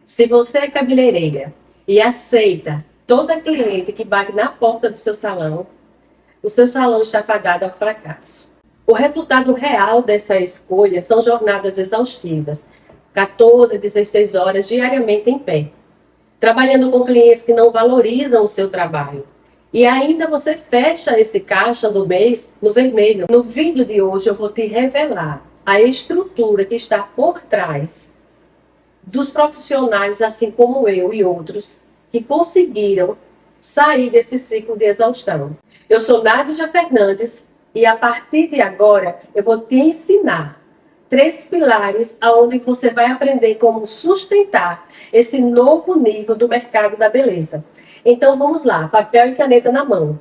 Se você é cabeleireira e aceita toda cliente que bate na porta do seu salão, o seu salão está fadado ao fracasso. O resultado real dessa escolha são jornadas exaustivas, 14, 16 horas diariamente em pé, trabalhando com clientes que não valorizam o seu trabalho. E ainda você fecha esse caixa do mês no vermelho. No vídeo de hoje eu vou te revelar a estrutura que está por trás dos profissionais, assim como eu e outros, que conseguiram sair desse ciclo de exaustão. Eu sou Nádija Fernandes e a partir de agora eu vou te ensinar 3 pilares onde você vai aprender como sustentar esse novo nível do mercado da beleza. Então vamos lá, papel e caneta na mão.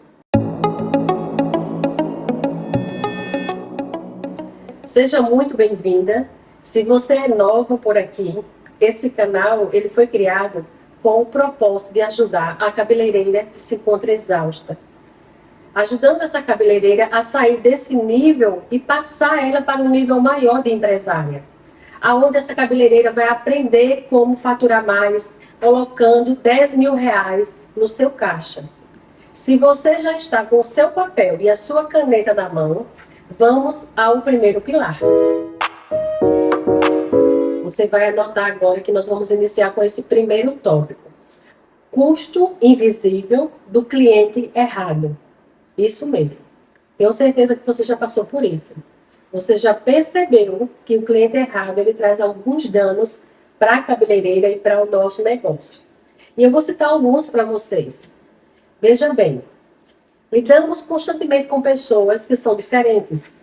Seja muito bem-vinda. Se você é nova por aqui, esse canal ele foi criado com o propósito de ajudar a cabeleireira que se encontra exausta, ajudando essa cabeleireira a sair desse nível e passar ela para um nível maior de empresária, aonde essa cabeleireira vai aprender como faturar mais, colocando 10 mil reais no seu caixa. Se você já está com o seu papel e a sua caneta na mão, vamos ao primeiro pilar. Você vai anotar agora que nós vamos iniciar com esse primeiro tópico. Custo invisível do cliente errado. Isso mesmo. Tenho certeza que você já passou por isso. Você já percebeu que o cliente errado ele traz alguns danos para a cabeleireira e para o nosso negócio. E eu vou citar alguns para vocês. Veja bem, lidamos constantemente com pessoas que são diferentes.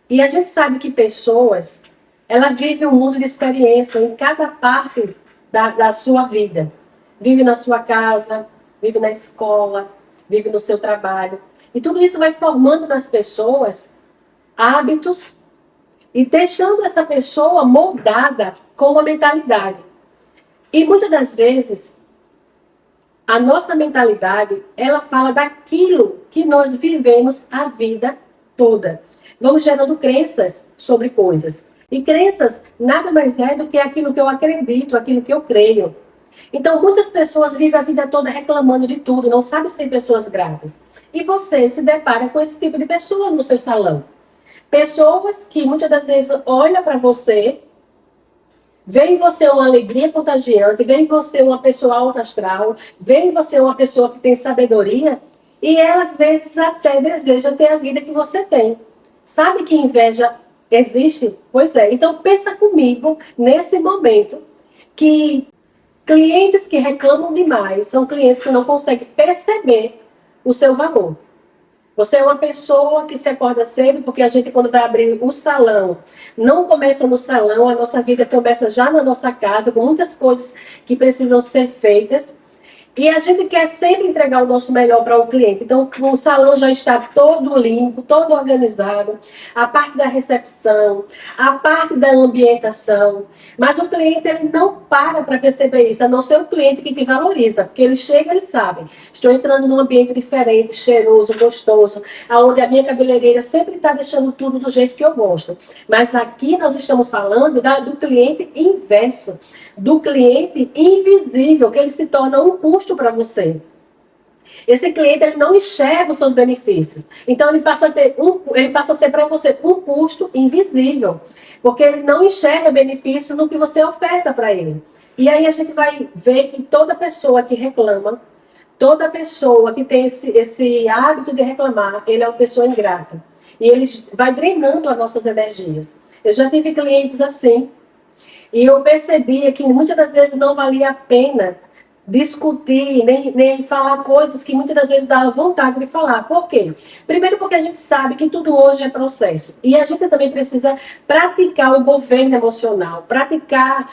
E a gente sabe que pessoas, ela vive um mundo de experiência em cada parte da sua vida. Vive na sua casa, vive na escola, vive no seu trabalho. E tudo isso vai formando nas pessoas hábitos e deixando essa pessoa moldada com uma mentalidade. E muitas das vezes, a nossa mentalidade, ela fala daquilo que nós vivemos a vida toda. Vamos gerando crenças sobre coisas. E crenças nada mais é do que aquilo que eu acredito, aquilo que eu creio. Então, muitas pessoas vivem a vida toda reclamando de tudo, não sabem ser pessoas gratas. E você se depara com esse tipo de pessoas no seu salão. Pessoas que muitas das vezes olham para você, veem em você uma alegria contagiante, veem em você uma pessoa alta astral, veem em você uma pessoa que tem sabedoria, e elas às vezes até desejam ter a vida que você tem. Sabe que inveja existe? Pois é. Então pensa comigo nesse momento que clientes que reclamam demais são clientes que não conseguem perceber o seu valor. Você é uma pessoa que se acorda cedo, porque a gente quando vai abrir o salão, não começa no salão, a nossa vida começa já na nossa casa, com muitas coisas que precisam ser feitas. E a gente quer sempre entregar o nosso melhor para o cliente. Então, o salão já está todo limpo, todo organizado. A parte da recepção, a parte da ambientação. Mas o cliente, ele não para perceber isso, a não ser o cliente que te valoriza. Porque ele chega e ele sabe. Estou entrando num ambiente diferente, cheiroso, gostoso. Onde a minha cabeleireira sempre está deixando tudo do jeito que eu gosto. Mas aqui nós estamos falando do cliente inverso. Do cliente invisível, que ele se torna um custo para você. Esse cliente ele não enxerga os seus benefícios. Então ele passa a ser para você um custo invisível, porque ele não enxerga benefício no que você oferta para ele. E aí a gente vai ver que toda pessoa que reclama, toda pessoa que tem esse hábito de reclamar, ele é uma pessoa ingrata. E ele vai drenando as nossas energias. Eu já tive clientes assim. E eu percebia que muitas das vezes não valia a pena discutir, nem falar coisas que muitas das vezes dava vontade de falar. Por quê? Primeiro porque a gente sabe que tudo hoje é processo. E a gente também precisa praticar o governo emocional, praticar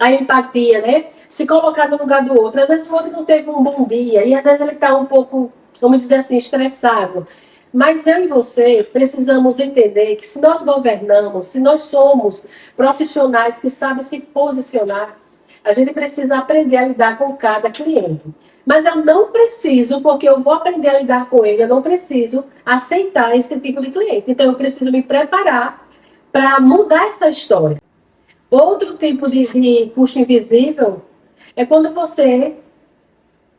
a empatia, né? Se colocar no lugar do outro. Às vezes o outro não teve um bom dia e às vezes ele está um pouco, vamos dizer assim, estressado. Mas eu e você precisamos entender que se nós governamos, se nós somos profissionais que sabem se posicionar, a gente precisa aprender a lidar com cada cliente. Mas eu não preciso, porque eu vou aprender a lidar com ele, eu não preciso aceitar esse tipo de cliente. Então eu preciso me preparar para mudar essa história. Outro tipo de custo invisível é quando você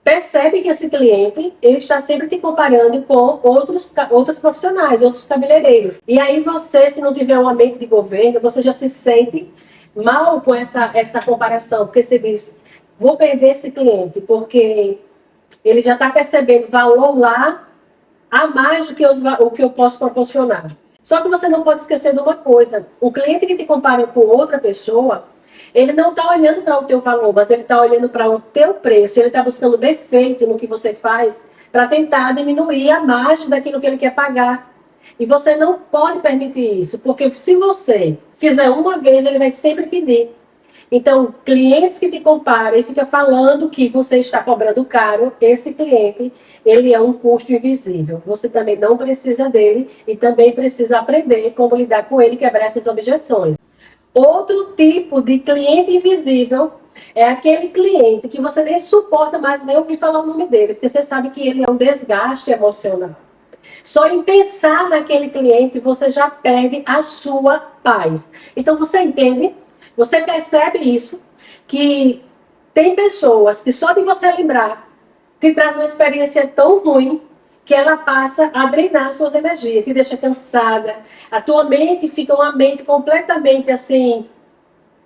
percebe que esse cliente ele está sempre te comparando com outros profissionais, outros cabeleireiros. E aí você, se não tiver uma mente de governo, você já se sente mal com essa comparação, porque você diz, vou perder esse cliente, porque ele já está percebendo valor lá a mais do que o que eu posso proporcionar. Só que você não pode esquecer de uma coisa, o cliente que te compara com outra pessoa, ele não está olhando para o teu valor, mas ele está olhando para o teu preço, ele está buscando defeito no que você faz para tentar diminuir a margem daquilo que ele quer pagar. E você não pode permitir isso, porque se você fizer uma vez, ele vai sempre pedir. Então, clientes que te comparam e fica falando que você está cobrando caro, esse cliente, ele é um custo invisível. Você também não precisa dele e também precisa aprender como lidar com ele e quebrar essas objeções. Outro tipo de cliente invisível é aquele cliente que você nem suporta mais nem ouvir falar o nome dele, porque você sabe que ele é um desgaste emocional. Só em pensar naquele cliente, você já perde a sua paz. Então, você entende? Você percebe isso? Que tem pessoas que só de você lembrar te traz uma experiência tão ruim que ela passa a drenar suas energias, te deixa cansada. A tua mente fica uma mente completamente assim,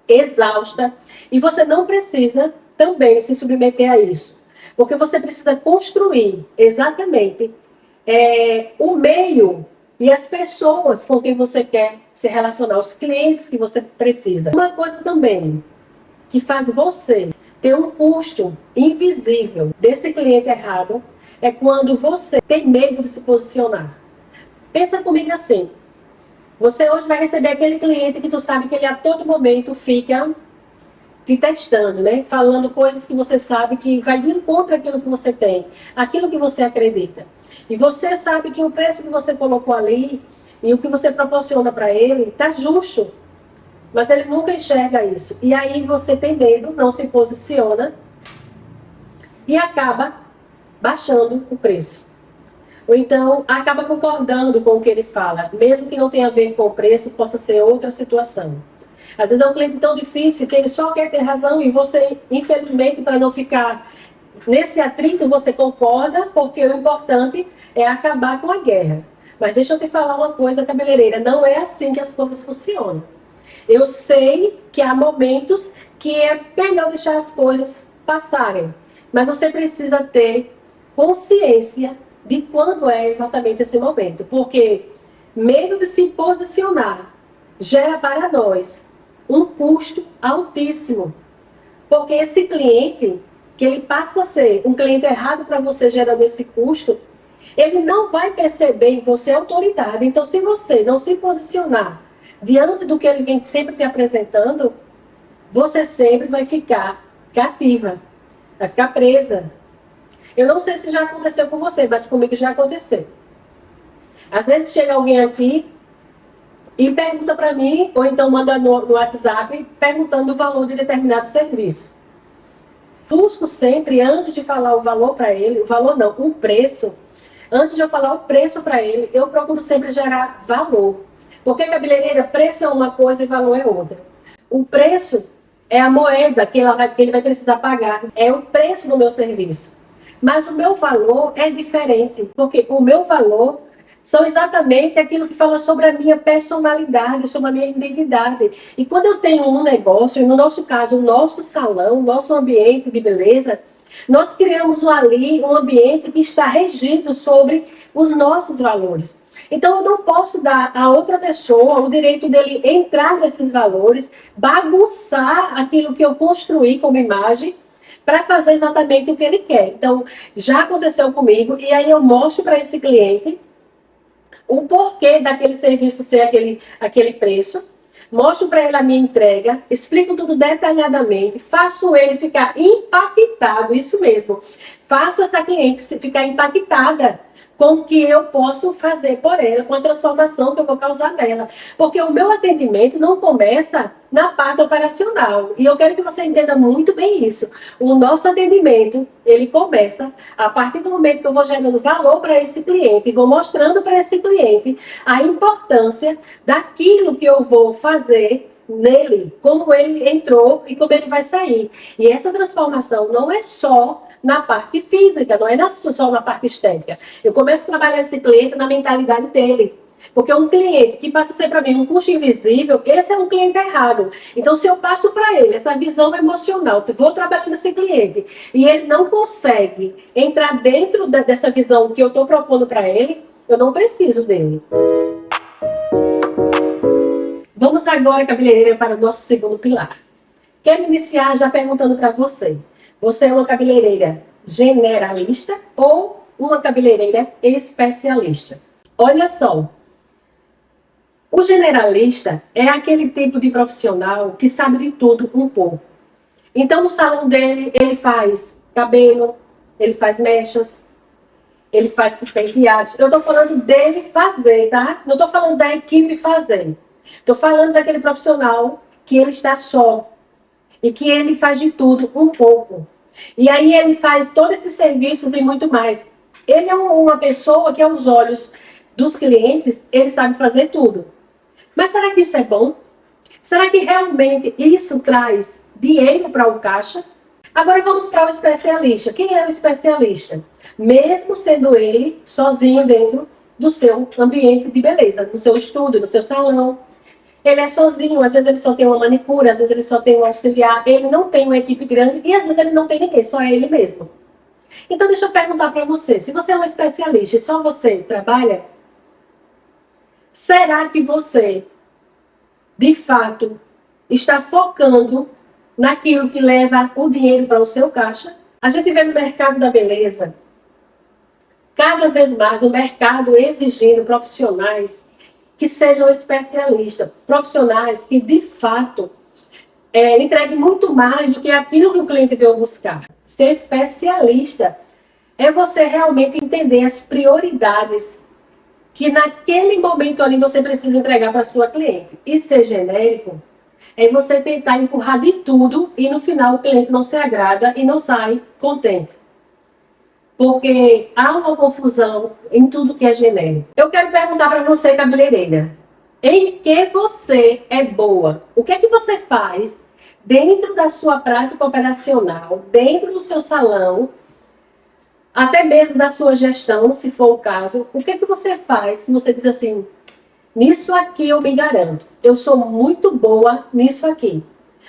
exausta. E você não precisa também se submeter a isso. Porque você precisa construir exatamente o meio e as pessoas com quem você quer se relacionar, os clientes que você precisa. Uma coisa também que faz você ter um custo invisível desse cliente errado é quando você tem medo de se posicionar. Pensa comigo assim, você hoje vai receber aquele cliente que tu sabe que ele a todo momento fica te testando, né? Falando coisas que você sabe que vai de encontro àquilo que você tem, aquilo que você acredita. E você sabe que o preço que você colocou ali e o que você proporciona para ele está justo, mas ele nunca enxerga isso. E aí você tem medo, não se posiciona e acaba baixando o preço. Ou então acaba concordando com o que ele fala, mesmo que não tenha a ver com o preço, possa ser outra situação. Às vezes é um cliente tão difícil que ele só quer ter razão e você, infelizmente, para não ficar nesse atrito, você concorda, porque o importante é acabar com a guerra. Mas deixa eu te falar uma coisa, cabeleireira, não é assim que as coisas funcionam. Eu sei que há momentos que é melhor deixar as coisas passarem, mas você precisa ter consciência de quando é exatamente esse momento, porque medo de se posicionar gera para nós um custo altíssimo, porque esse cliente, que ele passa a ser um cliente errado para você gerando esse custo, ele não vai perceber em você autoridade. Então, se você não se posicionar diante do que ele vem sempre te apresentando, você sempre vai ficar cativa, vai ficar presa. Eu não sei se já aconteceu com você, mas comigo já aconteceu. Às vezes chega alguém aqui e pergunta para mim, ou então manda no WhatsApp, perguntando o valor de determinado serviço. Busco sempre, antes de falar o valor para ele, o valor não, o preço, antes de eu falar o preço para ele, eu procuro sempre gerar valor. Porque, cabeleireira, preço é uma coisa e valor é outra. O preço é a moeda que ele vai precisar pagar, é o preço do meu serviço. Mas o meu valor é diferente, porque o meu valor são exatamente aquilo que fala sobre a minha personalidade, sobre a minha identidade. E quando eu tenho um negócio, e no nosso caso, o nosso salão, o nosso ambiente de beleza, nós criamos ali um ambiente que está regido sobre os nossos valores. Então eu não posso dar a outra pessoa o direito dele entrar nesses valores, bagunçar aquilo que eu construí como imagem, para fazer exatamente o que ele quer. Então, já aconteceu comigo, e aí eu mostro para esse cliente o porquê daquele serviço ser aquele preço, mostro para ele a minha entrega, explico tudo detalhadamente, faço ele ficar impactado, isso mesmo, faço essa cliente ficar impactada com o que eu posso fazer por ela, com a transformação que eu vou causar nela. Porque o meu atendimento não começa na parte operacional. E eu quero que você entenda muito bem isso. O nosso atendimento, ele começa a partir do momento que eu vou gerando valor para esse cliente e vou mostrando para esse cliente a importância daquilo que eu vou fazer nele, como ele entrou e como ele vai sair. E essa transformação não é só na parte física, não é só na parte estética. Eu começo a trabalhar esse cliente na mentalidade dele. Porque um cliente que passa a ser para mim um custo invisível, esse é um cliente errado. Então, se eu passo para ele essa visão emocional, vou trabalhando esse cliente, e ele não consegue entrar dentro dessa visão que eu estou propondo para ele, eu não preciso dele. Vamos agora, cabeleireira, para o nosso segundo pilar. Quero iniciar já perguntando para você. Você é uma cabeleireira generalista ou uma cabeleireira especialista? Olha só. O generalista é aquele tipo de profissional que sabe de tudo um pouco. Então, no salão dele, ele faz cabelo, ele faz mechas, ele faz penteados. Eu estou falando dele fazer, tá? Não estou falando da equipe fazer. Estou falando daquele profissional que ele está só e que ele faz de tudo um pouco. E aí ele faz todos esses serviços e muito mais. Ele é uma pessoa que, aos olhos dos clientes, ele sabe fazer tudo. Mas será que isso é bom? Será que realmente isso traz dinheiro para o caixa? Agora vamos para o especialista. Quem é o especialista? Mesmo sendo ele sozinho dentro do seu ambiente de beleza, no seu estúdio, no seu salão. Ele é sozinho, às vezes ele só tem uma manicure, às vezes ele só tem um auxiliar, ele não tem uma equipe grande e às vezes ele não tem ninguém, só é ele mesmo. Então deixa eu perguntar para você, se você é um especialista e só você trabalha, será que você, de fato, está focando naquilo que leva o dinheiro para o seu caixa? A gente vê no mercado da beleza, cada vez mais o mercado exigindo profissionais que sejam especialistas, profissionais que, de fato, entreguem muito mais do que aquilo que o cliente veio buscar. Ser especialista é você realmente entender as prioridades que naquele momento ali você precisa entregar para a sua cliente. E ser genérico é você tentar empurrar de tudo e no final o cliente não se agrada e não sai contente. Porque há uma confusão em tudo que é genérico. Eu quero perguntar para você, cabeleireira, em que você é boa? O que é que você faz dentro da sua prática operacional, dentro do seu salão, até mesmo da sua gestão, se for o caso? O que é que você faz que você diz assim, nisso aqui eu me garanto, eu sou muito boa nisso aqui.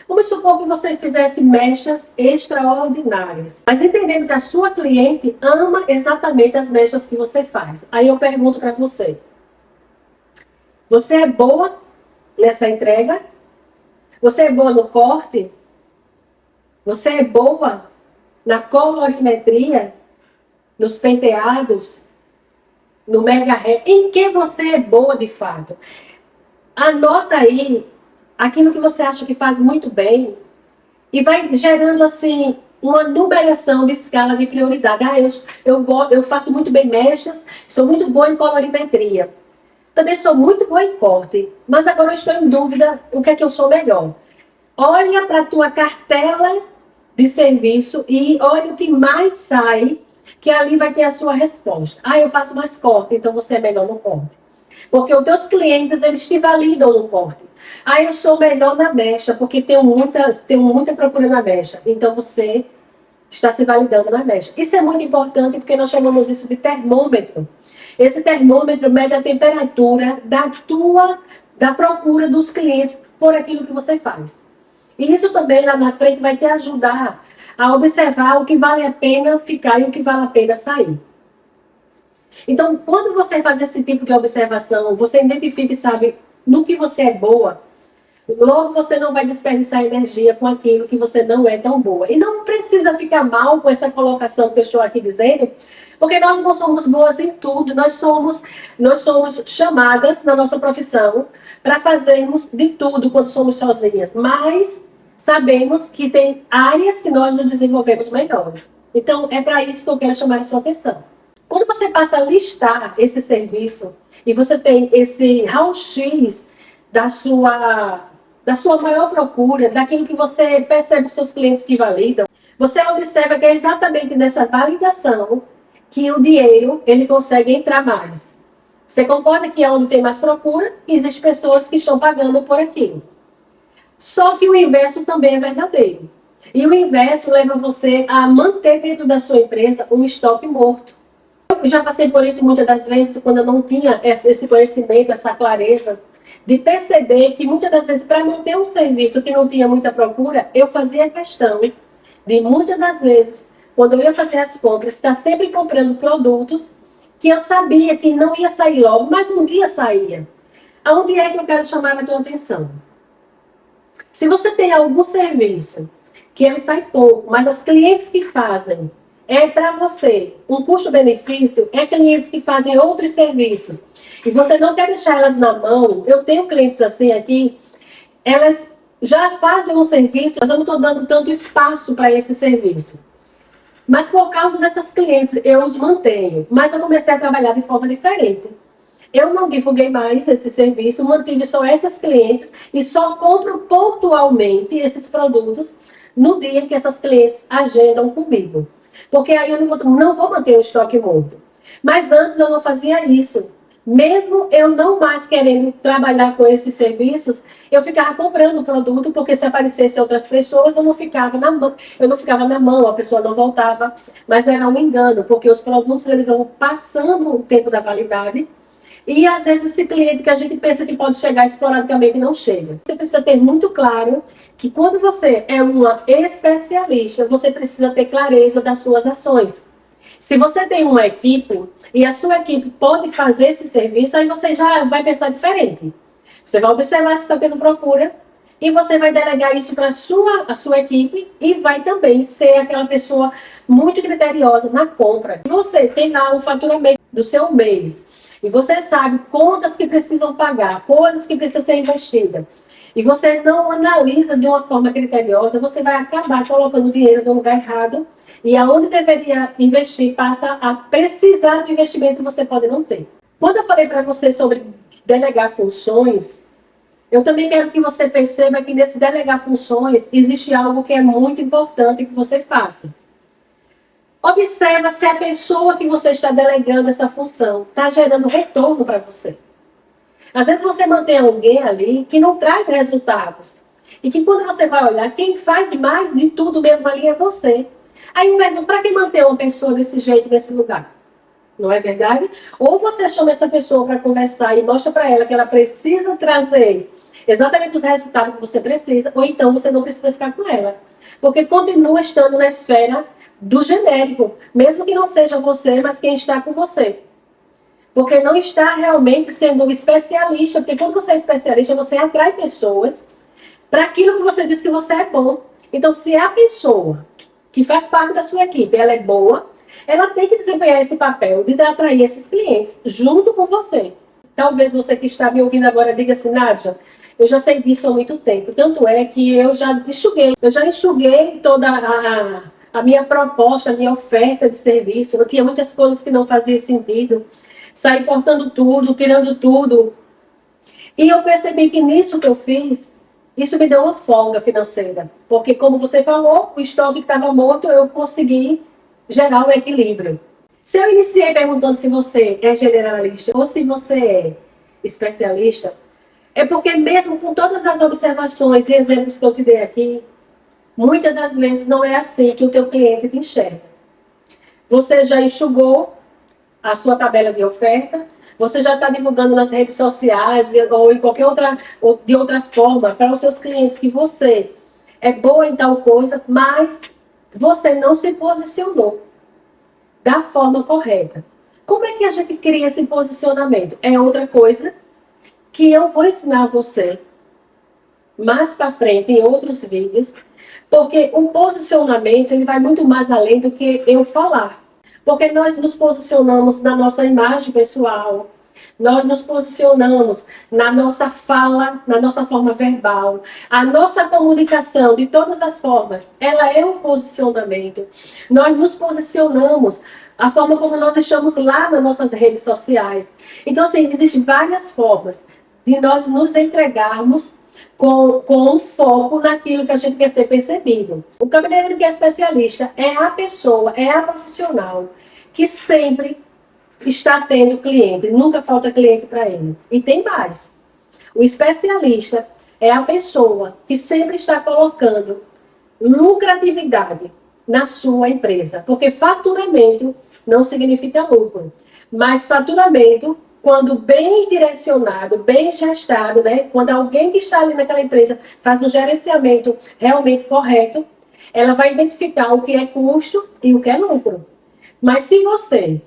Vamos supor que você fizesse mechas extraordinárias, mas entendendo que a sua cliente ama exatamente as mechas que você faz. Aí eu pergunto para você, você é boa nessa entrega? Você é boa no corte? Você é boa na colorimetria? Nos penteados? No mega hair? Em que você é boa de fato? Anota aí aquilo que você acha que faz muito bem e vai gerando assim uma numeração de escala de prioridade. Eu faço muito bem mechas, sou muito boa em colorimetria. Também sou muito boa em corte, mas agora eu estou em dúvida o que é que eu sou melhor. Olha para a tua cartela de serviço e olha o que mais sai, que ali vai ter a sua resposta. Eu faço mais corte, então você é melhor no corte. Porque os teus clientes, eles te validam no corte. Eu sou melhor na mecha, porque tenho muita procura na mecha. Então, você está se validando na mecha. Isso é muito importante, porque nós chamamos isso de termômetro. Esse termômetro mede a temperatura da procura dos clientes por aquilo que você faz. E isso também, lá na frente, vai te ajudar a observar o que vale a pena ficar e o que vale a pena sair. Então, quando você faz esse tipo de observação, você identifica e sabe no que você é boa, logo você não vai desperdiçar energia com aquilo que você não é tão boa. E não precisa ficar mal com essa colocação que eu estou aqui dizendo, porque nós não somos boas em tudo, nós somos chamadas na nossa profissão para fazermos de tudo quando somos sozinhas, mas sabemos que tem áreas que nós nos desenvolvemos melhores. Então, é para isso que eu quero chamar a sua atenção. Quando você passa a listar esse serviço e você tem esse raio-x da sua maior procura, daquilo que você percebe os seus clientes que validam, você observa que é exatamente nessa validação que o dinheiro ele consegue entrar mais. Você concorda que é onde tem mais procura, existem pessoas que estão pagando por aquilo. Só que o inverso também é verdadeiro. E o inverso leva você a manter dentro da sua empresa um estoque morto. Eu já passei por isso muitas das vezes, quando eu não tinha esse conhecimento, essa clareza, de perceber que muitas das vezes, para manter um serviço que não tinha muita procura, eu fazia questão de, muitas das vezes, quando eu ia fazer as compras, estar sempre comprando produtos que eu sabia que não ia sair logo, mas um dia saía. Aonde é que eu quero chamar a tua atenção? Se você tem algum serviço que ele sai pouco, mas as clientes que fazem é para você um custo-benefício, é clientes que fazem outros serviços e você não quer deixar elas na mão. Eu tenho clientes assim aqui, elas já fazem um serviço, mas eu não estou dando tanto espaço para esse serviço. Mas por causa dessas clientes eu os mantenho, mas eu comecei a trabalhar de forma diferente. Eu não divulguei mais esse serviço, mantive só essas clientes e só compro pontualmente esses produtos no dia que essas clientes agendam comigo. Porque aí eu não vou manter o estoque morto. Mas antes eu não fazia isso. Mesmo eu não mais querendo trabalhar com esses serviços, eu ficava comprando o produto, porque se aparecesse outras pessoas, eu não ficava na mão, a pessoa não voltava. Mas era um engano, porque os produtos eles vão passando o tempo da validade. E às vezes esse cliente que a gente pensa que pode chegar esporadicamente não chega. Você precisa ter muito claro que quando você é uma especialista, você precisa ter clareza das suas ações. Se você tem uma equipe e a sua equipe pode fazer esse serviço, aí você já vai pensar diferente. Você vai observar se está tendo procura e você vai delegar isso para a sua equipe e vai também ser aquela pessoa muito criteriosa na compra. Você tem lá o faturamento do seu mês. E você sabe contas que precisam pagar, coisas que precisam ser investidas. E você não analisa de uma forma criteriosa, você vai acabar colocando o dinheiro no lugar errado. E aonde deveria investir, passa a precisar do investimento que você pode não ter. Quando eu falei para você sobre delegar funções, eu também quero que você perceba que nesse delegar funções existe algo que é muito importante que você faça. Observa se a pessoa que você está delegando essa função está gerando retorno para você. Às vezes você mantém alguém ali que não traz resultados. E que quando você vai olhar, quem faz mais de tudo mesmo ali é você. Aí eu pergunto, para que manter uma pessoa desse jeito, nesse lugar? Não é verdade? Ou você chama essa pessoa para conversar e mostra para ela que ela precisa trazer exatamente os resultados que você precisa, ou então você não precisa ficar com ela. Porque continua estando na esfera do genérico, mesmo que não seja você, mas quem está com você. Porque não está realmente sendo um especialista, porque quando você é especialista, você atrai pessoas para aquilo que você diz que você é bom. Então, se a pessoa que faz parte da sua equipe, ela é boa, ela tem que desempenhar esse papel de atrair esses clientes junto com você. Talvez você que está me ouvindo agora diga assim, Nádia, eu já sei disso há muito tempo. Tanto é que eu já enxuguei toda a minha proposta, a minha oferta de serviço. Eu tinha muitas coisas que não faziam sentido. Saí cortando tudo, tirando tudo. E eu percebi que nisso que eu fiz, isso me deu uma folga financeira. Porque, como você falou, o estoque que estava morto, eu consegui gerar um equilíbrio. Se eu iniciei perguntando se você é generalista ou se você é especialista, é porque mesmo com todas as observações e exemplos que eu te dei aqui, muitas das vezes não é assim que o teu cliente te enxerga. Você já enxugou a sua tabela de oferta, você já está divulgando nas redes sociais ou em qualquer outra, ou de outra forma para os seus clientes que você é boa em tal coisa, mas você não se posicionou da forma correta. Como é que a gente cria esse posicionamento? É outra coisa que eu vou ensinar a você mais para frente em outros vídeos, porque o posicionamento ele vai muito mais além do que eu falar. Porque nós nos posicionamos na nossa imagem pessoal, nós nos posicionamos na nossa fala, na nossa forma verbal. A nossa comunicação, de todas as formas, ela é um posicionamento. Nós nos posicionamos, a forma como nós estamos lá nas nossas redes sociais. Então, assim, existem várias formas de nós nos entregarmos com um foco naquilo que a gente quer ser percebido. O cabeleireiro que é especialista é a pessoa, é a profissional que sempre está tendo cliente, nunca falta cliente para ele. E tem mais. O especialista é a pessoa que sempre está colocando lucratividade na sua empresa, porque faturamento não significa lucro, mas faturamento, quando bem direcionado, bem gestado, né? Quando alguém que está ali naquela empresa faz um gerenciamento realmente correto, ela vai identificar o que é custo e o que é lucro. Mas se você,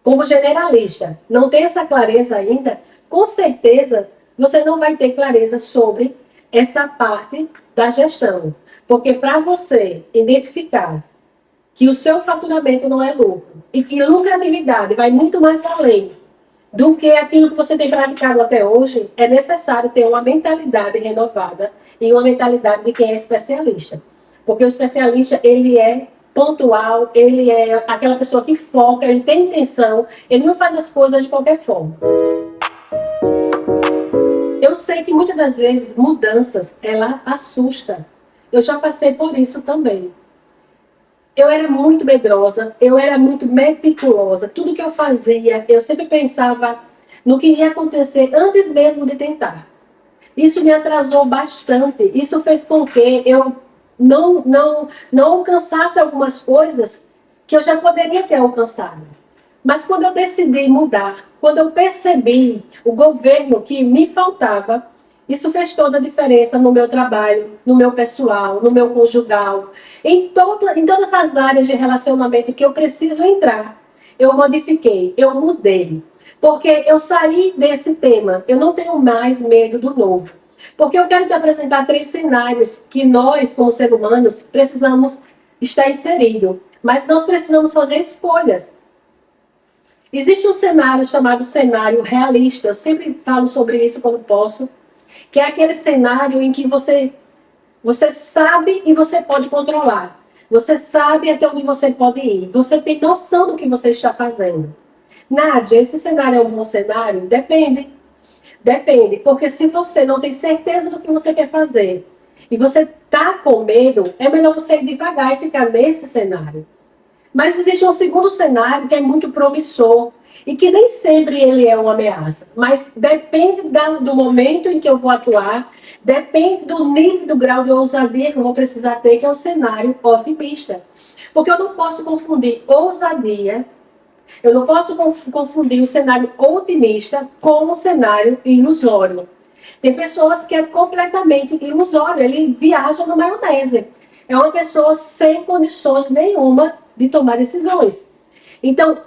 como generalista, não tem essa clareza ainda, com certeza você não vai ter clareza sobre essa parte da gestão. Porque para você identificar que o seu faturamento não é lucro e que lucratividade vai muito mais além do que aquilo que você tem praticado até hoje, é necessário ter uma mentalidade renovada e uma mentalidade de quem é especialista. Porque o especialista, ele é pontual, ele é aquela pessoa que foca, ele tem intenção, ele não faz as coisas de qualquer forma. Eu sei que muitas das vezes mudanças, ela assusta. Eu já passei por isso também. Eu era muito medrosa, eu era muito meticulosa. Tudo que eu fazia, eu sempre pensava no que ia acontecer antes mesmo de tentar. Isso me atrasou bastante. Isso fez com que eu não alcançasse algumas coisas que eu já poderia ter alcançado. Mas quando eu decidi mudar, quando eu percebi o governo que me faltava, isso fez toda a diferença no meu trabalho, no meu pessoal, no meu conjugal, em todas as áreas de relacionamento que eu preciso entrar. Eu modifiquei, eu mudei. Porque eu saí desse tema, eu não tenho mais medo do novo. Porque eu quero te apresentar 3 cenários que nós, como seres humanos, precisamos estar inseridos. Mas nós precisamos fazer escolhas. Existe um cenário chamado cenário realista. Eu sempre falo sobre isso quando posso. Que é aquele cenário em que você sabe e você pode controlar. Você sabe até onde você pode ir. Você tem noção do que você está fazendo. Nádia, esse cenário é um bom cenário? Depende. Depende, porque se você não tem certeza do que você quer fazer e você está com medo, é melhor você ir devagar e ficar nesse cenário. Mas existe um segundo cenário que é muito promissor e que nem sempre ele é uma ameaça, mas depende do momento em que eu vou atuar, depende do nível, do grau de ousadia que eu vou precisar ter, que é o cenário otimista. Porque eu não posso confundir ousadia, eu não posso confundir o cenário otimista com o cenário ilusório. Tem pessoas que é completamente ilusório, ele viaja na maionese. É uma pessoa sem condições nenhuma de tomar decisões. Então,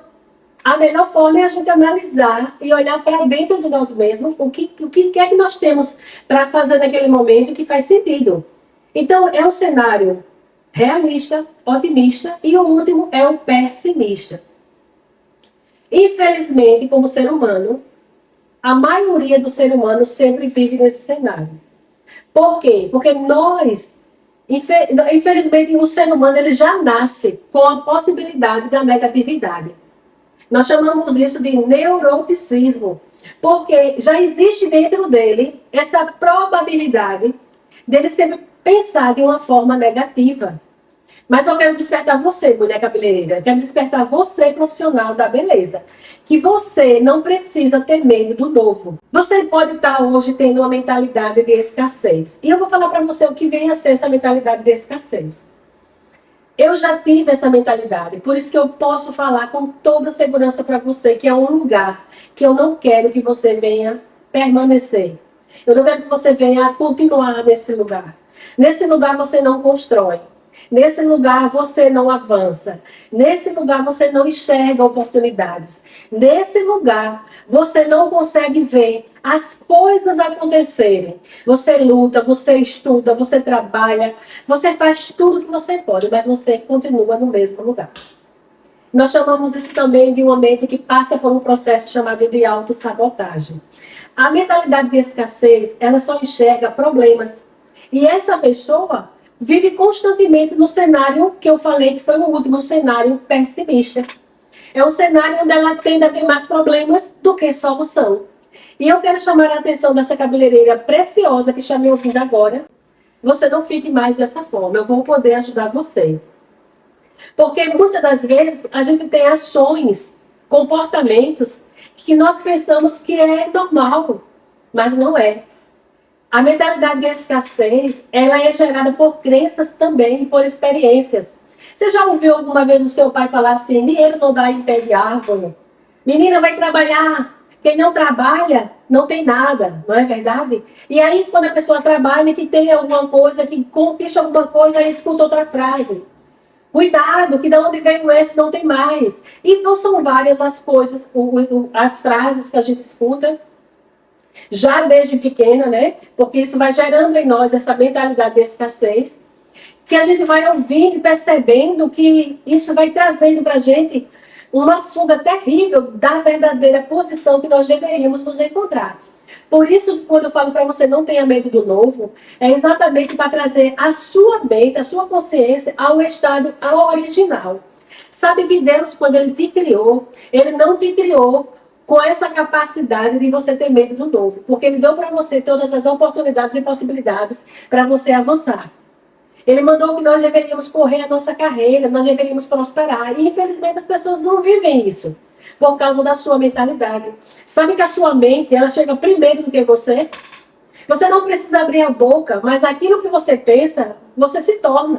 a melhor forma é a gente analisar e olhar para dentro de nós mesmos o que é que nós temos para fazer naquele momento que faz sentido. Então, é o cenário realista, otimista e o último é o pessimista. Infelizmente, como ser humano, a maioria do ser humano sempre vive nesse cenário. Por quê? Porque nós, infelizmente, o ser humano ele já nasce com a possibilidade da negatividade. Nós chamamos isso de neuroticismo, porque já existe dentro dele essa probabilidade dele sempre pensar de uma forma negativa. Mas eu quero despertar você, mulher cabeleireira, quero despertar você, profissional da beleza, que você não precisa ter medo do novo. Você pode estar hoje tendo uma mentalidade de escassez. E eu vou falar para você o que vem a ser essa mentalidade de escassez. Eu já tive essa mentalidade, por isso que eu posso falar com toda segurança para você que é um lugar que eu não quero que você venha permanecer. Eu não quero que você venha continuar nesse lugar. Nesse lugar você não constrói. Nesse lugar você não avança. Nesse lugar você não enxerga oportunidades. Nesse lugar você não consegue ver as coisas acontecerem. Você luta, você estuda, você trabalha, você faz tudo que você pode, mas você continua no mesmo lugar. Nós chamamos isso também de uma mente que passa por um processo chamado de autossabotagem. A mentalidade de escassez, ela só enxerga problemas. E essa pessoa vive constantemente no cenário que eu falei que foi o último cenário pessimista. É um cenário onde ela tende a ver mais problemas do que solução. E eu quero chamar a atenção dessa cabeleireira preciosa que está me ouvindo agora. Você não fique mais dessa forma, eu vou poder ajudar você. Porque muitas das vezes a gente tem ações, comportamentos que nós pensamos que é normal, mas não é. A mentalidade de escassez, ela é gerada por crenças também, por experiências. Você já ouviu alguma vez o seu pai falar assim, dinheiro não dá em pé de árvore? Menina, vai trabalhar. Quem não trabalha, não tem nada, não é verdade? E aí, quando a pessoa trabalha, que tem alguma coisa, que conquista alguma coisa, aí escuta outra frase. Cuidado, que de onde veio esse não tem mais. E são várias as coisas, as frases que a gente escuta, já desde pequena, né? Porque isso vai gerando em nós essa mentalidade de escassez, que a gente vai ouvindo e percebendo que isso vai trazendo para a gente uma fuga terrível da verdadeira posição que nós deveríamos nos encontrar. Por isso, quando eu falo para você não tenha medo do novo, é exatamente para trazer a sua mente, a sua consciência ao estado original. Sabe que Deus, quando Ele te criou, Ele não te criou com essa capacidade de você ter medo do novo, porque Ele deu para você todas as oportunidades e possibilidades para você avançar. Ele mandou que nós deveríamos correr a nossa carreira, nós deveríamos prosperar. E infelizmente as pessoas não vivem isso por causa da sua mentalidade. Sabe que a sua mente, ela chega primeiro do que você? Você não precisa abrir a boca, mas aquilo que você pensa, você se torna.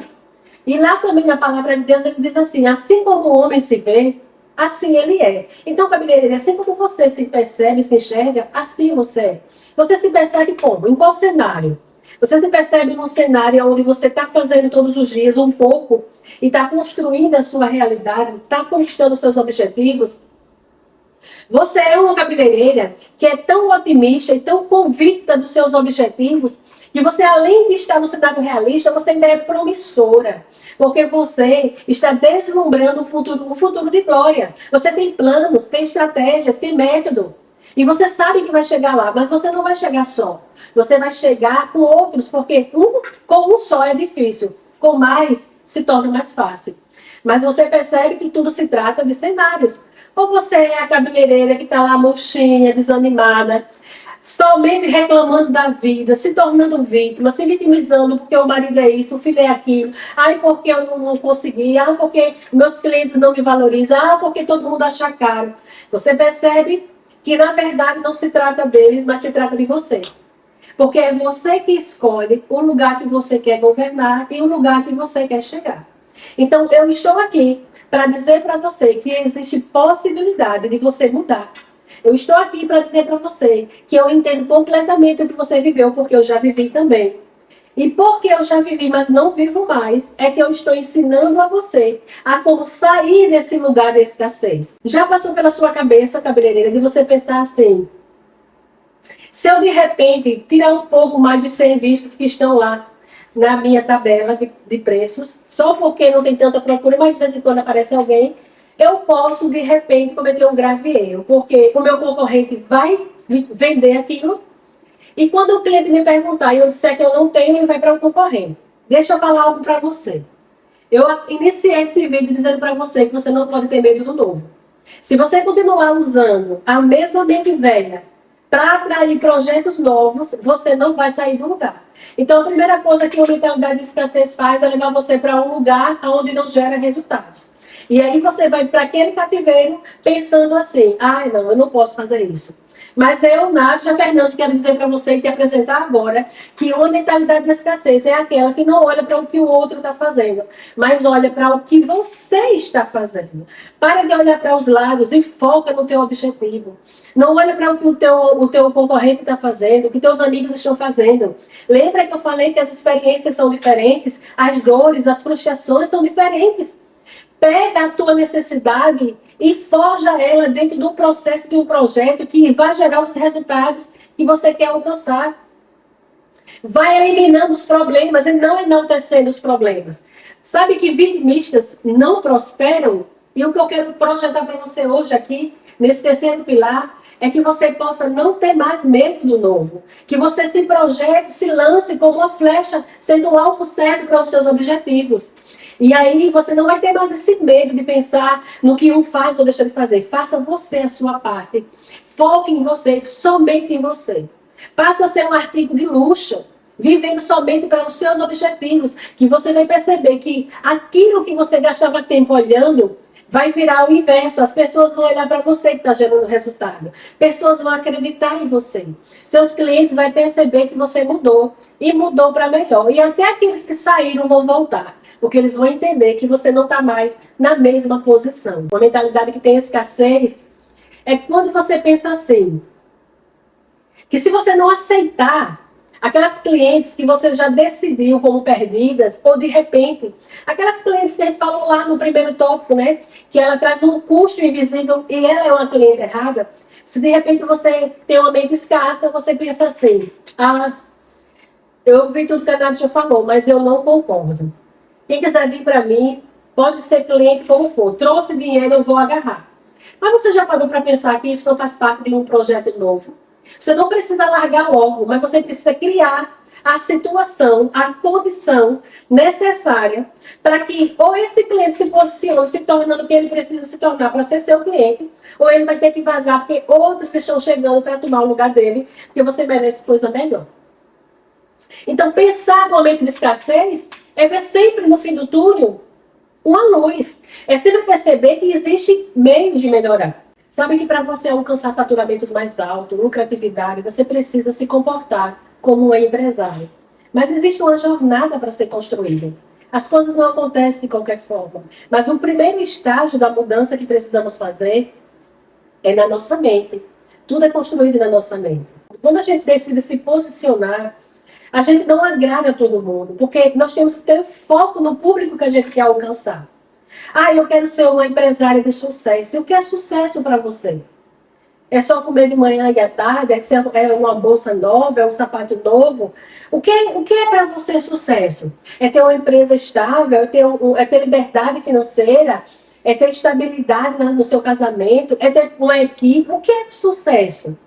E lá também na palavra de Deus ele diz assim como o homem se vê, assim ele é. Então, cabeleireiro, assim como você se percebe, se enxerga, assim você é. Você se percebe como? Em qual cenário? Você se percebe num cenário onde você está fazendo todos os dias um pouco e está construindo a sua realidade, está conquistando seus objetivos? Você é uma cabeleireira que é tão otimista e tão convicta dos seus objetivos que você, além de estar no cenário realista, você ainda é promissora. Porque você está deslumbrando um futuro de glória. Você tem planos, tem estratégias, tem método. E você sabe que vai chegar lá, mas você não vai chegar só. Você vai chegar com outros, porque com um só é difícil. Com mais, se torna mais fácil. Mas você percebe que tudo se trata de cenários. Ou você é a cabeleireira que está lá murchinha, desanimada, somente reclamando da vida, se tornando vítima, se vitimizando porque o marido é isso, o filho é aquilo. Ai, porque eu não consegui. Ah, porque meus clientes não me valorizam. Ah, porque todo mundo acha caro. Você percebe que, na verdade, não se trata deles, mas se trata de você. Porque é você que escolhe o lugar que você quer governar e o lugar que você quer chegar. Então, eu estou aqui para dizer para você que existe possibilidade de você mudar. Eu estou aqui para dizer para você que eu entendo completamente o que você viveu, porque eu já vivi também. E porque eu já vivi, mas não vivo mais, é que eu estou ensinando a você a como sair desse lugar de escassez. Já passou pela sua cabeça, cabeleireira, de você pensar assim: se eu de repente tirar um pouco mais dos serviços que estão lá na minha tabela de preços, só porque não tem tanta procura, mas de vez em quando aparece alguém, eu posso de repente cometer um grave erro, porque o meu concorrente vai vender aquilo, e quando o cliente me perguntar e eu disser que eu não tenho, ele vai para o concorrente. Deixa eu falar algo para você. Eu iniciei esse vídeo dizendo para você que você não pode ter medo do novo. Se você continuar usando a mesma mente velha para atrair projetos novos, você não vai sair do lugar. Então, a primeira coisa que a mentalidade de escassez faz é levar você para um lugar onde não gera resultados. E aí você vai para aquele cativeiro pensando assim: ai, não, eu não posso fazer isso. Mas eu, Nádia Fernandes, quero dizer para você e te apresentar agora que uma mentalidade de escassez é aquela que não olha para o que o outro está fazendo, mas olha para o que você está fazendo. Para de olhar para os lados e foca no teu objetivo. Não olha para o que o teu concorrente está fazendo, o que teus amigos estão fazendo. Lembra que eu falei que as experiências são diferentes, as dores, as frustrações são diferentes. Pega a tua necessidade e forja ela dentro do processo de um projeto que vai gerar os resultados que você quer alcançar. Vai eliminando os problemas e não enaltecendo os problemas. Sabe que vitimistas não prosperam? E o que eu quero projetar para você hoje aqui, nesse terceiro pilar, é que você possa não ter mais medo do novo. Que você se projete, se lance como uma flecha, sendo o alvo certo para os seus objetivos. E aí você não vai ter mais esse medo de pensar no que um faz ou deixa de fazer. Faça você a sua parte. Foque em você, somente em você. Passa a ser um artigo de luxo, vivendo somente para os seus objetivos, que você vai perceber que aquilo que você gastava tempo olhando Vai virar o inverso. As pessoas vão olhar para você que está gerando resultado. Pessoas vão acreditar em você. Seus clientes vão perceber que você mudou. E mudou para melhor. E até aqueles que saíram vão voltar. Porque eles vão entender que você não está mais na mesma posição. Uma mentalidade que tem escassez é quando você pensa assim, que se você não aceitar aquelas clientes que você já decidiu como perdidas, ou de repente, aquelas clientes que a gente falou lá no primeiro tópico, né? Que ela traz um custo invisível e ela é uma cliente errada. Se de repente você tem uma mente escassa, você pensa assim, eu ouvi tudo que a Nádia falou, mas eu não concordo. Quem quiser vir para mim, pode ser cliente como for. Trouxe dinheiro, eu vou agarrar. Mas você já parou para pensar que isso não faz parte de um projeto novo? Você não precisa largar logo, mas você precisa criar a situação, a condição necessária para que ou esse cliente se posicione, se tornando o que ele precisa se tornar para ser seu cliente, ou ele vai ter que vazar porque outros estão chegando para tomar o lugar dele, porque você merece coisa melhor. Então, pensar no momento de escassez é ver sempre no fim do túnel uma luz. É sempre perceber que existe meios de melhorar. Sabe que para você alcançar faturamentos mais altos, lucratividade, você precisa se comportar como um empresário. Mas existe uma jornada para ser construída. As coisas não acontecem de qualquer forma. Mas o primeiro estágio da mudança que precisamos fazer é na nossa mente. Tudo é construído na nossa mente. Quando a gente decide se posicionar, a gente não agrada a todo mundo, porque nós temos que ter foco no público que a gente quer alcançar. Eu quero ser uma empresária de sucesso. E o que é sucesso para você? É só comer de manhã e à tarde? É uma bolsa nova? É um sapato novo? O que é para você sucesso? É ter uma empresa estável? É ter liberdade financeira? É ter estabilidade no seu casamento? É ter uma equipe? O que é sucesso?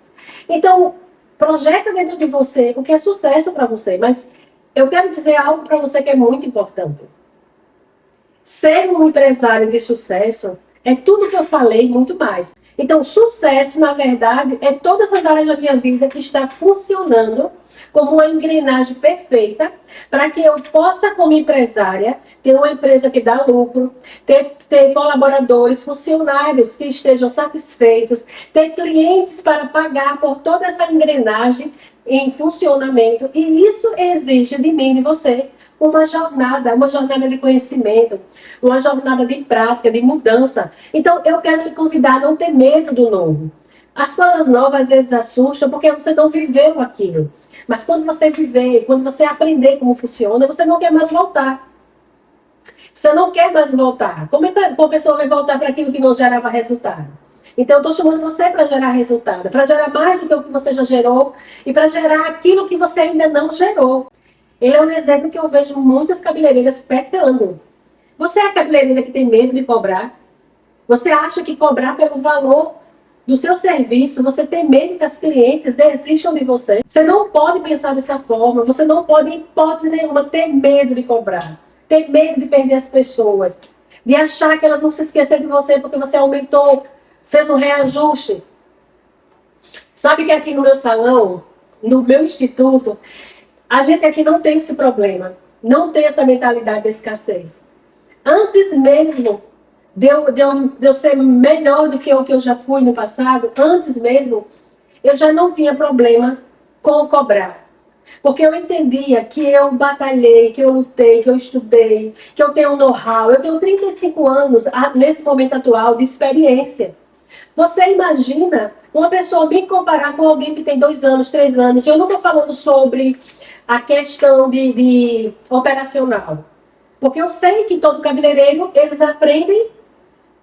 Então, projeta dentro de você o que é sucesso para você. Mas eu quero dizer algo para você que é muito importante. Ser um empresário de sucesso é tudo que eu falei e muito mais. Então, sucesso, na verdade, é todas as áreas da minha vida que está funcionando como uma engrenagem perfeita para que eu possa, como empresária, ter uma empresa que dá lucro, ter colaboradores, funcionários que estejam satisfeitos, ter clientes para pagar por toda essa engrenagem em funcionamento. E isso exige de mim e de você uma jornada de conhecimento, uma jornada de prática, de mudança. Então, eu quero lhe convidar a não ter medo do novo. As coisas novas às vezes assustam porque você não viveu aquilo. Mas quando você viver, quando você aprender como funciona, você não quer mais voltar. Você não quer mais voltar. Como é que uma pessoa vai voltar para aquilo que não gerava resultado? Então, eu estou chamando você para gerar resultado, para gerar mais do que o que você já gerou e para gerar aquilo que você ainda não gerou. Ele é um exemplo que eu vejo muitas cabeleireiras pecando. Você é a cabeleireira que tem medo de cobrar? Você acha que cobrar pelo valor do seu serviço, você tem medo que as clientes desistam de você? Você não pode pensar dessa forma, você não pode, em hipótese nenhuma, ter medo de cobrar. Ter medo de perder as pessoas, de achar que elas vão se esquecer de você porque você aumentou, fez um reajuste. Sabe que aqui no meu salão, no meu instituto, a gente aqui não tem esse problema, não tem essa mentalidade de escassez. Antes mesmo de eu ser melhor do que o que eu já fui no passado, antes mesmo, eu já não tinha problema com cobrar. Porque eu entendia que eu batalhei, que eu lutei, que eu estudei, que eu tenho um know-how. Eu tenho 35 anos, nesse momento atual, de experiência. Você imagina uma pessoa me comparar com alguém que tem 2 anos, 3 anos. Eu não estou falando sobre a questão de operacional. Porque eu sei que todo cabeleireiro, eles aprendem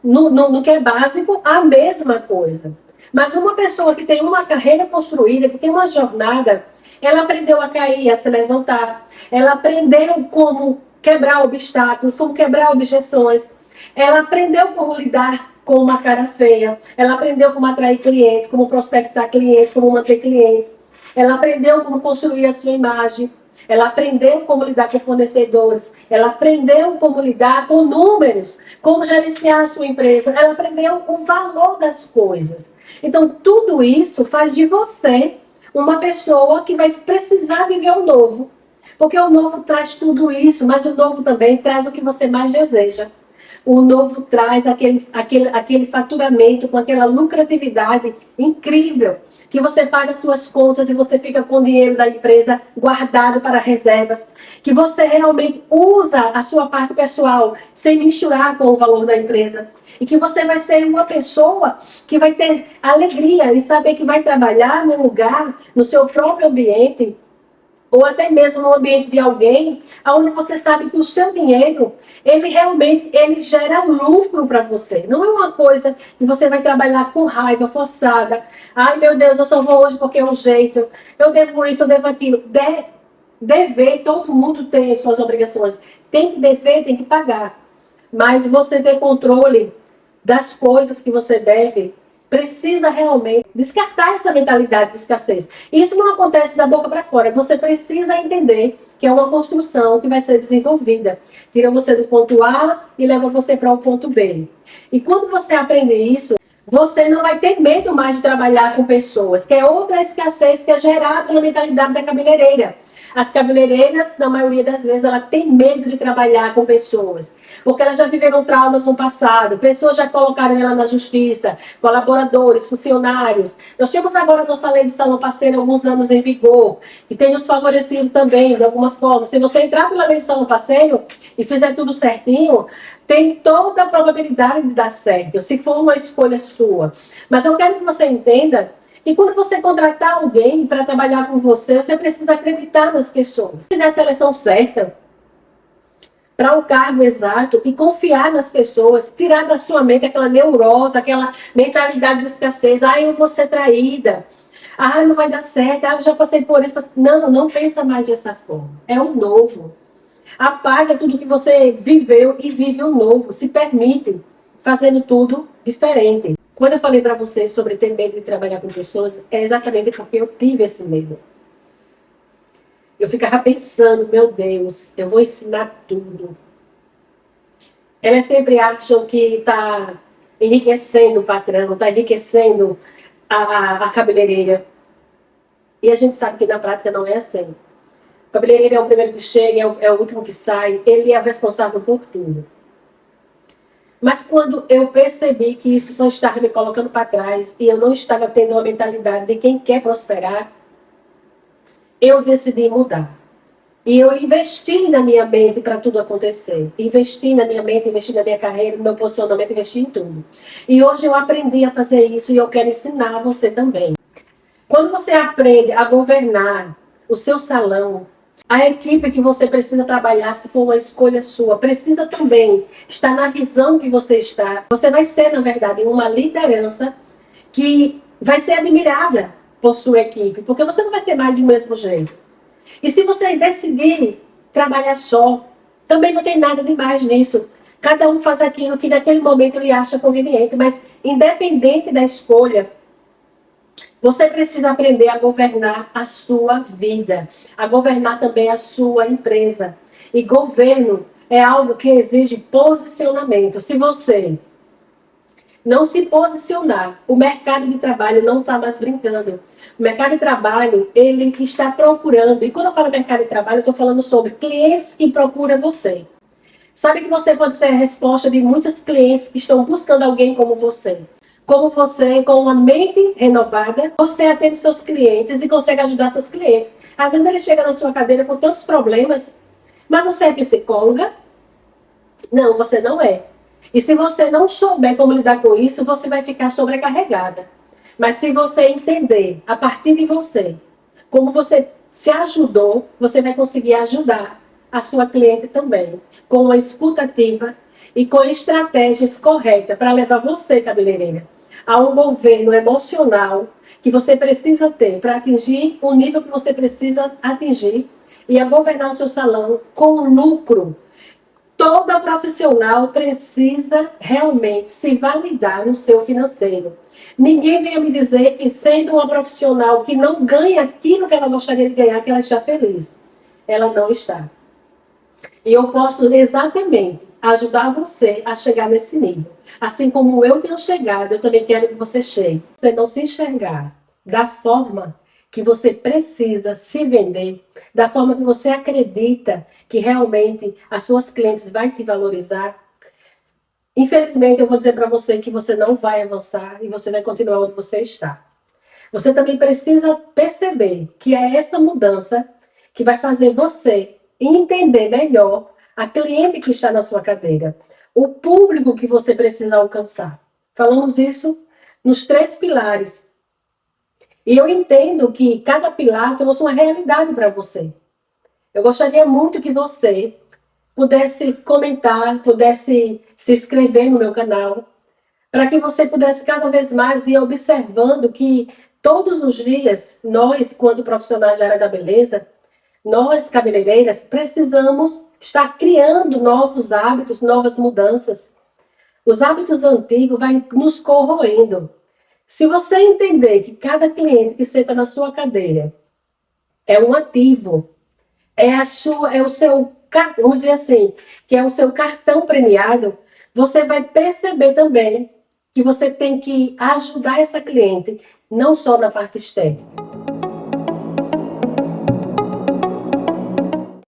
no que é básico a mesma coisa. Mas uma pessoa que tem uma carreira construída, que tem uma jornada, ela aprendeu a cair, a se levantar. Ela aprendeu como quebrar obstáculos, como quebrar objeções. Ela aprendeu como lidar com uma cara feia. Ela aprendeu como atrair clientes, como prospectar clientes, como manter clientes. Ela aprendeu como construir a sua imagem. Ela aprendeu como lidar com fornecedores. Ela aprendeu como lidar com números, como gerenciar a sua empresa. Ela aprendeu o valor das coisas. Então, tudo isso faz de você uma pessoa que vai precisar viver o novo. Porque o novo traz tudo isso, mas o novo também traz o que você mais deseja. O novo traz aquele faturamento com aquela lucratividade incrível, que você paga suas contas e você fica com o dinheiro da empresa guardado para reservas, que você realmente usa a sua parte pessoal sem misturar com o valor da empresa, e que você vai ser uma pessoa que vai ter alegria em saber que vai trabalhar num lugar, no seu próprio ambiente, ou até mesmo no ambiente de alguém, onde você sabe que o seu dinheiro, ele realmente gera lucro para você. Não é uma coisa que você vai trabalhar com raiva, forçada. Ai, meu Deus, eu só vou hoje porque é um jeito. Eu devo isso, eu devo aquilo. Dever, todo mundo tem suas obrigações. Tem que dever, tem que pagar. Mas você ter controle das coisas que você deve, precisa realmente descartar essa mentalidade de escassez. Isso não acontece da boca para fora. Você precisa entender que é uma construção que vai ser desenvolvida. Tira você do ponto A e leva você para o ponto B. E quando você aprende isso, você não vai ter medo mais de trabalhar com pessoas, que é outra escassez que é gerada na mentalidade da cabeleireira. As cabeleireiras, na maioria das vezes, ela tem medo de trabalhar com pessoas, porque elas já viveram traumas no passado, pessoas já colocaram ela na justiça, colaboradores, funcionários. Nós temos agora a nossa lei de salão parceiro há alguns anos em vigor, que tem nos favorecido também, de alguma forma. Se você entrar pela lei de salão parceiro e fizer tudo certinho, tem toda a probabilidade de dar certo, se for uma escolha sua. Mas eu quero que você entenda que quando você contratar alguém para trabalhar com você, você precisa acreditar nas pessoas. Fazer a seleção certa para o cargo exato e confiar nas pessoas, tirar da sua mente aquela neurose, aquela mentalidade de escassez. Ah, eu vou ser traída. Ah, não vai dar certo. Ah, eu já passei por isso. Não, não pensa mais dessa forma. É o novo. Apaga tudo que você viveu e vive o novo. Se permite, fazendo tudo diferente. Quando eu falei para vocês sobre ter medo de trabalhar com pessoas, é exatamente porque eu tive esse medo. Eu ficava pensando, meu Deus, eu vou ensinar tudo. Elas sempre acham que está enriquecendo o patrão, está enriquecendo a cabeleireira. E a gente sabe que na prática não é assim. O cabeleireiro é o primeiro que chega, é o último que sai, ele é o responsável por tudo. Mas quando eu percebi que isso só estava me colocando para trás e eu não estava tendo uma mentalidade de quem quer prosperar, eu decidi mudar. E eu investi na minha mente para tudo acontecer. Investi na minha mente, investi na minha carreira, no meu posicionamento, investi em tudo. E hoje eu aprendi a fazer isso e eu quero ensinar você também. Quando você aprende a governar o seu salão, a equipe que você precisa trabalhar, se for uma escolha sua, precisa também estar na visão que você está. Você vai ser, na verdade, uma liderança que vai ser admirada por sua equipe, porque você não vai ser mais do mesmo jeito. E se você decidir trabalhar só, também não tem nada demais nisso. Cada um faz aquilo que naquele momento ele acha conveniente, mas independente da escolha, você precisa aprender a governar a sua vida, a governar também a sua empresa. E governo é algo que exige posicionamento. Se você não se posicionar, o mercado de trabalho não está mais brincando. O mercado de trabalho, ele está procurando, e quando eu falo mercado de trabalho, eu estou falando sobre clientes que procuram você. Sabe que você pode ser a resposta de muitos clientes que estão buscando alguém como você. Como você, com uma mente renovada, você atende seus clientes e consegue ajudar seus clientes. Às vezes ele chega na sua cadeira com tantos problemas, mas você é psicóloga? Não, você não é. E se você não souber como lidar com isso, você vai ficar sobrecarregada. Mas se você entender, a partir de você, como você se ajudou, você vai conseguir ajudar a sua cliente também, com uma escuta ativa e com estratégias corretas para levar você, cabeleireira, a um governo emocional que você precisa ter para atingir o nível que você precisa atingir e a governar o seu salão com lucro. Toda profissional precisa realmente se validar no seu financeiro. Ninguém venha me dizer que sendo uma profissional que não ganha aquilo que ela gostaria de ganhar, que ela está feliz. Ela não está. E eu posso exatamente ajudar você a chegar nesse nível. Assim como eu tenho chegado, eu também quero que você chegue. Você não se enxergar da forma que você precisa se vender, da forma que você acredita que realmente as suas clientes vão te valorizar, infelizmente, eu vou dizer para você que você não vai avançar e você vai continuar onde você está. Você também precisa perceber que é essa mudança que vai fazer você entender melhor a cliente que está na sua cadeira, o público que você precisa alcançar. Falamos isso nos 3 pilares. E eu entendo que cada pilar trouxe uma realidade para você. Eu gostaria muito que você pudesse comentar, pudesse se inscrever no meu canal, para que você pudesse cada vez mais ir observando que todos os dias, nós, quanto profissionais da área da beleza, nós, cabeleireiras, precisamos estar criando novos hábitos, novas mudanças. Os hábitos antigos vão nos corroendo. Se você entender que cada cliente que senta na sua cadeira é um ativo, é o seu, vamos dizer assim, que é o seu cartão premiado, você vai perceber também que você tem que ajudar essa cliente, não só na parte estética.